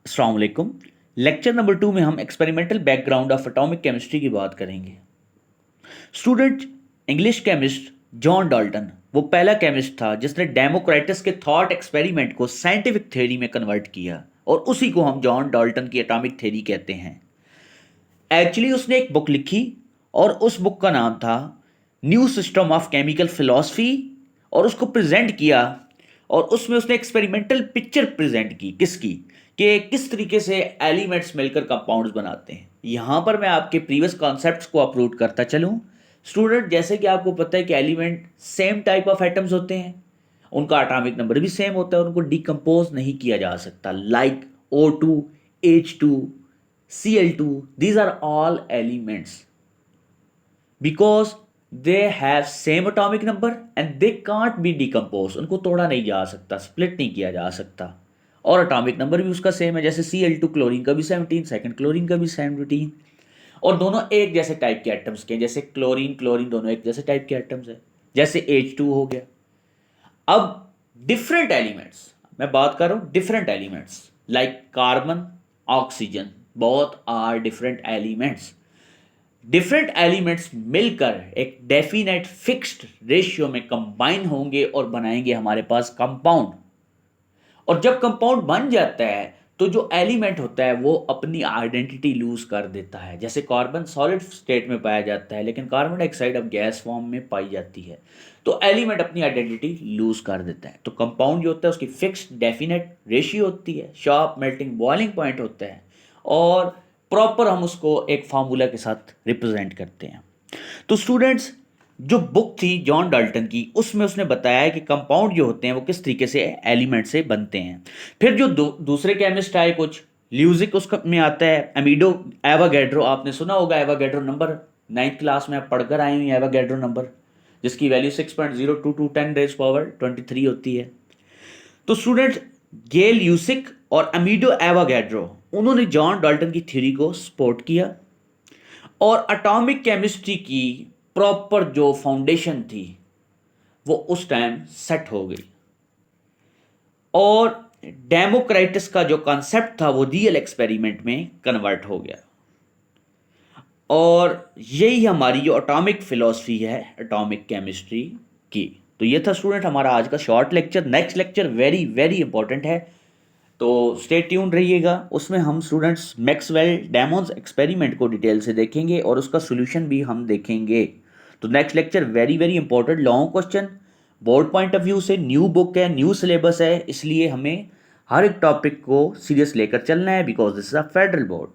अस्सलाम वालेकुम। Lecture number 2 में हम experimental background of atomic chemistry की बात करेंगे। Student, English chemist John Dalton वो पहला केमिस्ट था जिसने डेमोक्राइटस के थॉट एक्सपेरिमेंट को साइंटिफिक थ्योरी में कन्वर्ट किया और उसी को हम जॉन डाल्टन की एटॉमिक थ्योरी कहते हैं। एक्चुअली उसने एक बुक लिखी और उस बुक का नाम था new system of chemical philosophy और उसको प्रेजेंट किया और उसमें उसने एक्सपेरिमेंटल पिक्चर प्रेजेंट की किसकी कि किस तरीके से एलिमेंट्स मिलकर कंपाउंड्स बनाते हैं। यहां पर मैं आपके प्रीवियस कॉन्सेप्ट्स को अपलोड करता चलूं। स्टूडेंट, जैसे कि आपको पता है कि element same type of atoms होते हैं, उनका एटॉमिक नंबर भी सेम होता है और उनको डिकम्पोज नहीं किया जा सकता। Like O2, H2, Cl2, these are all elements because they have same atomic number and they can't be decomposed। उनको तोड़ा नहीं जा सकता, स्प्लिट नहीं किया जा सकता और एटॉमिक नंबर भी उसका सेम है। जैसे Cl2 क्लोरीन का भी 17, सेकंड क्लोरीन का भी 17 और दोनों एक जैसे टाइप के एटम्स के हैं। जैसे क्लोरीन क्लोरीन दोनों एक जैसे टाइप के एटम्स है। जैसे H2 हो गया। अब डिफरेंट एलिमेंट्स, मैं बात कर रहा हूं different elements like carbon, oxygen, both are different elements. Different elements मिलकर एक डेफिनेट फिक्स्ड रेशियो में कंबाइन होंगे और बनाएंगे हमारे पास कंपाउंड। और जब कंपाउंड बन जाता है तो जो एलिमेंट होता है वो अपनी आइडेंटिटी लूज कर देता है। जैसे कार्बन सॉलिड स्टेट में पाया जाता है लेकिन कार्बन डाइऑक्साइड अब गैस फॉर्म में पाई जाती है, तो एलिमेंट अपनी आइडेंटिटी लूज कर देता है। तो कंपाउंड जो होता है उसकी फिक्स्ड डेफिनेट रेशियो होती है, शार्प मेल्टिंग बॉइलिंग पॉइंट होता है और प्रॉपर हम उसको एक फार्मूला के साथ रिप्रेजेंट करते हैं। तो स्टूडेंट्स, जो बुक थी जॉन डाल्टन की उसमें उसने बताया कि कंपाउंड जो होते हैं वो किस तरीके से एलिमेंट से बनते हैं। फिर जो दूसरे केमिस्ट आए कुछ, ल्यूजिक उसका में आता है, अमीडो, एवागेड्रो, आपने सुना होगा एवागेड्रो नंबर, 9th क्लास में आप पढ़कर आए हुए एवागेड्रो नंबर, जिसकी वैल्यू 6.02 10 रेज पावर 23 होती है। तो स्टूडेंट, गेल ल्यूसिक और अमीडो एवागेड्रो उन्होंने जॉन डाल्टन की थ्योरी को सपोर्ट किया और एटॉमिक केमिस्ट्री की प्रॉपर जो फाउंडेशन थी वो उस टाइम सेट हो गई और डेमोक्राइटस का जो कॉन्सेप्ट था वो रियल एक्सपेरिमेंट में कन्वर्ट हो गया। और यही हमारी जो एटॉमिक फिलॉसफी है एटॉमिक केमिस्ट्री की। तो ये था स्टूडेंट हमारा आज का short lecture. Next lecture very very important है, तो स्टे ट्यून रहिएगा। उसमें हम स्टूडेंट्स मैक्सवेल डेमोन्स एक्सपेरिमेंट को डिटेल से देखेंगे और उसका सोल्यूशन भी हम देखेंगे। तो next lecture very very important, long question, board point of view से न्यू बुक है, न्यू सिलेबस है, इसलिए हमें हर एक टॉपिक को सीरियस लेकर चलना है because this is a federal board.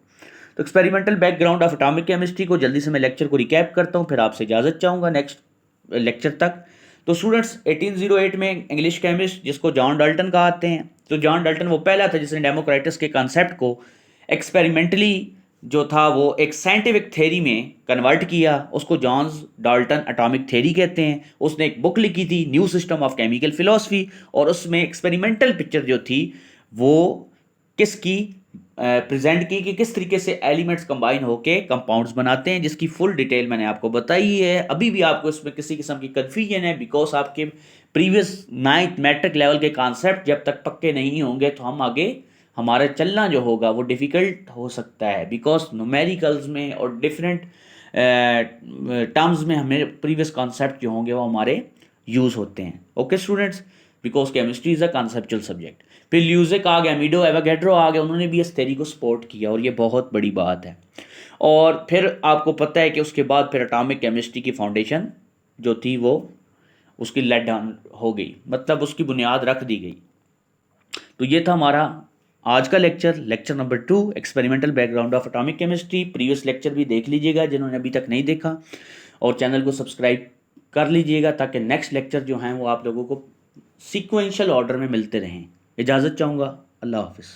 तो experimental background of atomic chemistry को जल्दी से मैं लेक्चर को रिकैप करता हूँ, फिर आपसे इजाजत चाहूँगा नेक्स्ट लेक्चर तक। तो स्टूडेंट्स, 1808 में इंग्लिश केमिस्ट जिसको जॉन डाल्टन कहते हैं, तो जॉन डाल्टन वो पहला था जिसने डेमोक्राइटस के कॉन्सेप्ट को एक्सपेरिमेंटली जो था वो एक साइंटिफिक थ्योरी में कन्वर्ट किया। उसको जॉन डाल्टन एटॉमिक थ्योरी कहते हैं। उसने एक बुक लिखी थी new system of chemical philosophy और उसमें एक्सपेरिमेंटल पिक्चर जो थी वो किसकी प्रेजेंट की कि किस तरीके से एलिमेंट्स कंबाइन होके कंपाउंड्स बनाते हैं, जिसकी फुल डिटेल मैंने आपको बताई है। अभी भी आपको इसमें किसी किस्म की कन्फ्यूजन है बिकॉज आपके प्रीवियस 9th मैट्रिक लेवल के कॉन्सेप्ट जब तक पक्के नहीं होंगे तो हम आगे हमारा चलना जो होगा वो डिफ़िकल्ट हो सकता है बिकॉज न्यूमेरिकल्स में और डिफरेंट टर्म्स में हमें प्रीवियस कॉन्सेप्ट जो होंगे वो हमारे यूज़ होते हैं। Okay students, because chemistry is a conceptual subject. फिर ल्यूजिक आ गया, अमीडो एवागेड्रो आ गया, उन्होंने भी इस थ्योरी को सपोर्ट किया और ये बहुत बड़ी बात है। और फिर आपको पता है कि उसके बाद फिर एटॉमिक केमिस्ट्री की फाउंडेशन जो थी वो उसकी लेट डाउन हो गई, मतलब उसकी बुनियाद रख दी गई। तो ये था हमारा आज का lecture, lecture number 2, experimental background of atomic chemistry. Previous lecture भी देख लीजिएगा जिन्होंने अभी तक नहीं देखा और चैनल को सब्सक्राइब कर लीजिएगा ताकि नेक्स्ट लेक्चर जो हैं वो आप लोगों को सीक्वेंशियल ऑर्डर में मिलते रहें। इजाज़त चाहूँगा। अल्लाह हाफिज़।